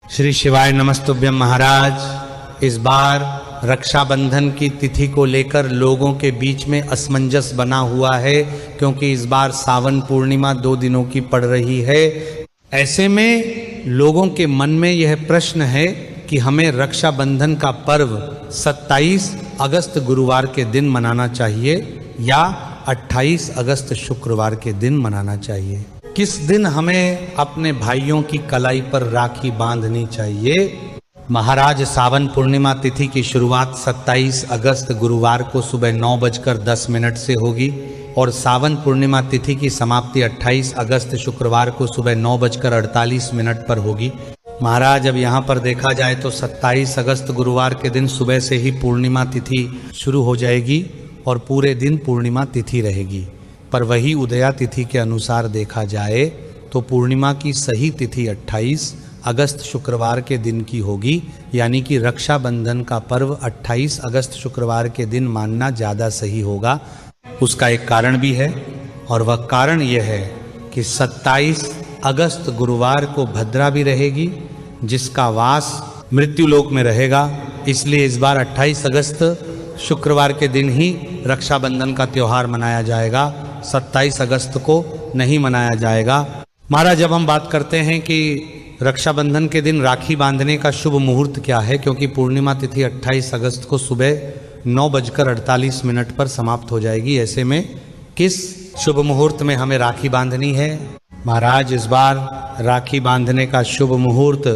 श्री शिवाय नमस्तुभ्यम महाराज। इस बार रक्षाबंधन की तिथि को लेकर लोगों के बीच में असमंजस बना हुआ है, क्योंकि इस बार सावन पूर्णिमा 2 दिनों की पड़ रही है। ऐसे में लोगों के मन में यह प्रश्न है कि हमें रक्षाबंधन का पर्व 27 अगस्त गुरुवार के दिन मनाना चाहिए या 28 अगस्त शुक्रवार के दिन मनाना चाहिए। किस दिन हमें अपने भाइयों की कलाई पर राखी बांधनी चाहिए। महाराज, सावन पूर्णिमा तिथि की शुरुआत 27 अगस्त गुरुवार को सुबह 9:10 से होगी और सावन पूर्णिमा तिथि की समाप्ति 28 अगस्त शुक्रवार को सुबह 9:48 पर होगी। महाराज, अब यहाँ पर देखा जाए तो 27 अगस्त गुरुवार के दिन सुबह से ही पूर्णिमा तिथि शुरू हो जाएगी और पूरे दिन पूर्णिमा तिथि रहेगी। पर वही उदया तिथि के अनुसार देखा जाए तो पूर्णिमा की सही तिथि 28 अगस्त शुक्रवार के दिन की होगी, यानी कि रक्षाबंधन का पर्व 28 अगस्त शुक्रवार के दिन मानना ज़्यादा सही होगा। उसका एक कारण भी है और वह कारण यह है कि 27 अगस्त गुरुवार को भद्रा भी रहेगी, जिसका वास मृत्युलोक में रहेगा। इसलिए इस बार 28 अगस्त शुक्रवार के दिन ही रक्षाबंधन का त्यौहार मनाया जाएगा, 27 अगस्त को नहीं मनाया जाएगा। महाराज, जब हम बात करते हैं कि रक्षाबंधन के दिन राखी बांधने का शुभ मुहूर्त क्या है, क्योंकि पूर्णिमा तिथि 28 अगस्त को सुबह 9:48 पर समाप्त हो जाएगी। ऐसे में किस शुभ मुहूर्त में हमें राखी बांधनी है। महाराज, इस बार राखी बांधने का शुभ मुहूर्त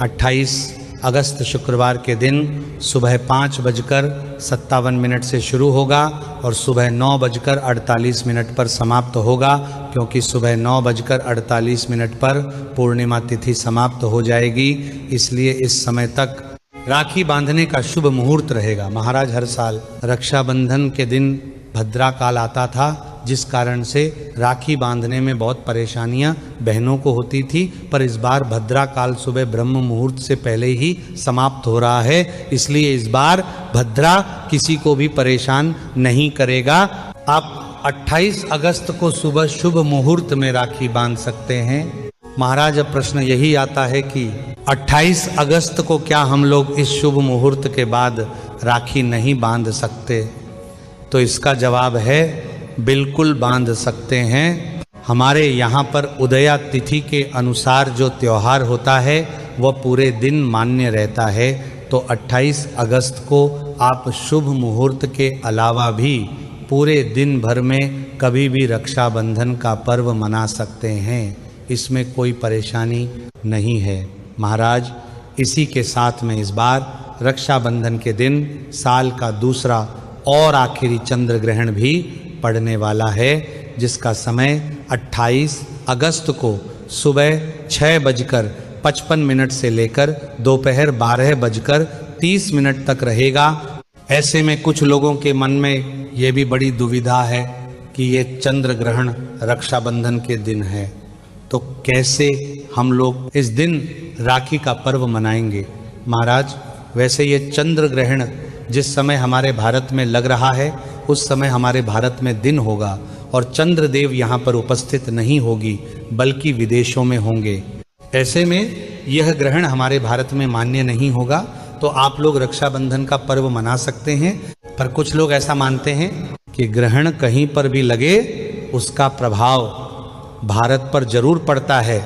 28 अगस्त शुक्रवार के दिन सुबह 5:57 से शुरू होगा और सुबह 9:48 पर समाप्त होगा, क्योंकि सुबह 9:48 पर पूर्णिमा तिथि समाप्त हो जाएगी। इसलिए इस समय तक राखी बांधने का शुभ मुहूर्त रहेगा। महाराज, हर साल रक्षाबंधन के दिन भद्रा काल आता था, जिस कारण से राखी बांधने में बहुत परेशानियां बहनों को होती थी, पर इस बार भद्रा काल सुबह ब्रह्म मुहूर्त से पहले ही समाप्त हो रहा है। इसलिए इस बार भद्रा किसी को भी परेशान नहीं करेगा। आप 28 अगस्त को सुबह शुभ मुहूर्त में राखी बांध सकते हैं। महाराज, अब प्रश्न यही आता है कि 28 अगस्त को क्या हम लोग इस शुभ मुहूर्त के बाद राखी नहीं बांध सकते? तो इसका जवाब है बिल्कुल बांध सकते हैं। हमारे यहाँ पर उदया तिथि के अनुसार जो त्यौहार होता है वह पूरे दिन मान्य रहता है। तो 28 अगस्त को आप शुभ मुहूर्त के अलावा भी पूरे दिन भर में कभी भी रक्षाबंधन का पर्व मना सकते हैं, इसमें कोई परेशानी नहीं है। महाराज, इसी के साथ में इस बार रक्षाबंधन के दिन साल का दूसरा और आखिरी चंद्र ग्रहण भी पड़ने वाला है, जिसका समय 28 अगस्त को सुबह 6:55 से लेकर दोपहर 12:30 तक रहेगा। ऐसे में कुछ लोगों के मन में ये भी बड़ी दुविधा है कि ये चंद्र ग्रहण रक्षाबंधन के दिन है, तो कैसे हम लोग इस दिन राखी का पर्व मनाएंगे। महाराज, वैसे ये चंद्र ग्रहण जिस समय हमारे भारत में लग रहा है उस समय हमारे भारत में दिन होगा और चंद्रदेव यहाँ पर उपस्थित नहीं होगी, बल्कि विदेशों में होंगे। ऐसे में यह ग्रहण हमारे भारत में मान्य नहीं होगा, तो आप लोग रक्षाबंधन का पर्व मना सकते हैं। पर कुछ लोग ऐसा मानते हैं कि ग्रहण कहीं पर भी लगे उसका प्रभाव भारत पर जरूर पड़ता है,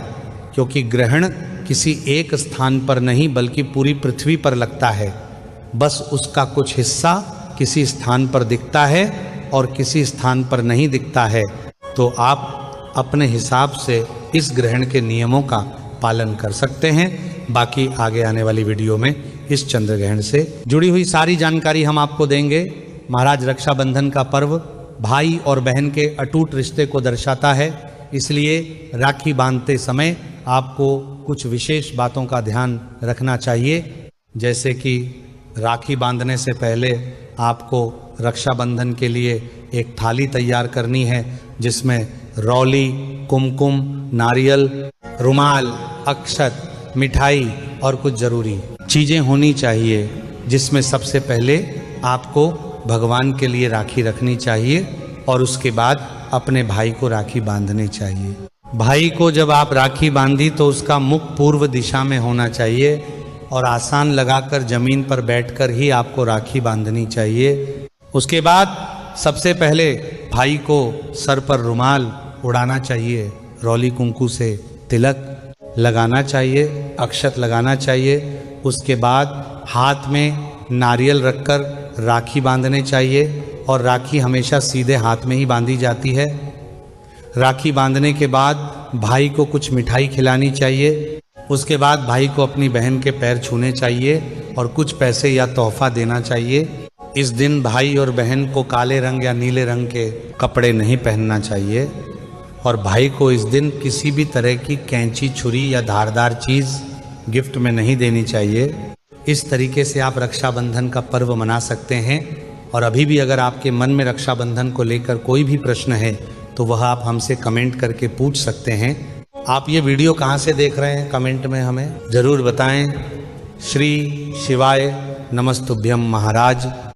क्योंकि ग्रहण किसी एक स्थान पर नहीं बल्कि पूरी पृथ्वी पर लगता है। बस उसका कुछ हिस्सा किसी स्थान पर दिखता है और किसी स्थान पर नहीं दिखता है। तो आप अपने हिसाब से इस ग्रहण के नियमों का पालन कर सकते हैं। बाकी आगे आने वाली वीडियो में इस चंद्र ग्रहण से जुड़ी हुई सारी जानकारी हम आपको देंगे। महाराज, रक्षाबंधन का पर्व भाई और बहन के अटूट रिश्ते को दर्शाता है, इसलिए राखी बांधते समय आपको कुछ विशेष बातों का ध्यान रखना चाहिए। जैसे कि राखी बांधने से पहले आपको रक्षाबंधन के लिए एक थाली तैयार करनी है, जिसमें रौली, कुमकुम, नारियल, रुमाल, अक्षत, मिठाई और कुछ ज़रूरी चीज़ें होनी चाहिए, जिसमें सबसे पहले आपको भगवान के लिए राखी रखनी चाहिए और उसके बाद अपने भाई को राखी बांधनी चाहिए। भाई को जब आप राखी बांधी तो उसका मुख पूर्व दिशा में होना चाहिए और आसान लगाकर जमीन पर बैठकर ही आपको राखी बांधनी चाहिए। उसके बाद सबसे पहले भाई को सर पर रुमाल उड़ाना चाहिए, रौली कुंकू से तिलक लगाना चाहिए, अक्षत लगाना चाहिए। उसके बाद हाथ में नारियल रखकर राखी बांधने चाहिए और राखी हमेशा सीधे हाथ में ही बांधी जाती है। राखी बांधने के बाद भाई को कुछ मिठाई खिलानी चाहिए। उसके बाद भाई को अपनी बहन के पैर छूने चाहिए और कुछ पैसे या तोहफा देना चाहिए। इस दिन भाई और बहन को काले रंग या नीले रंग के कपड़े नहीं पहनना चाहिए और भाई को इस दिन किसी भी तरह की कैंची, छुरी या धारदार चीज़ गिफ्ट में नहीं देनी चाहिए। इस तरीके से आप रक्षाबंधन का पर्व मना सकते हैं। और अभी भी अगर आपके मन में रक्षाबंधन को लेकर कोई भी प्रश्न है तो वह आप हमसे कमेंट करके पूछ सकते हैं। आप ये वीडियो कहाँ से देख रहे हैं कमेंट में हमें ज़रूर बताएं। श्री शिवाय नमस्तुभ्यम महाराज।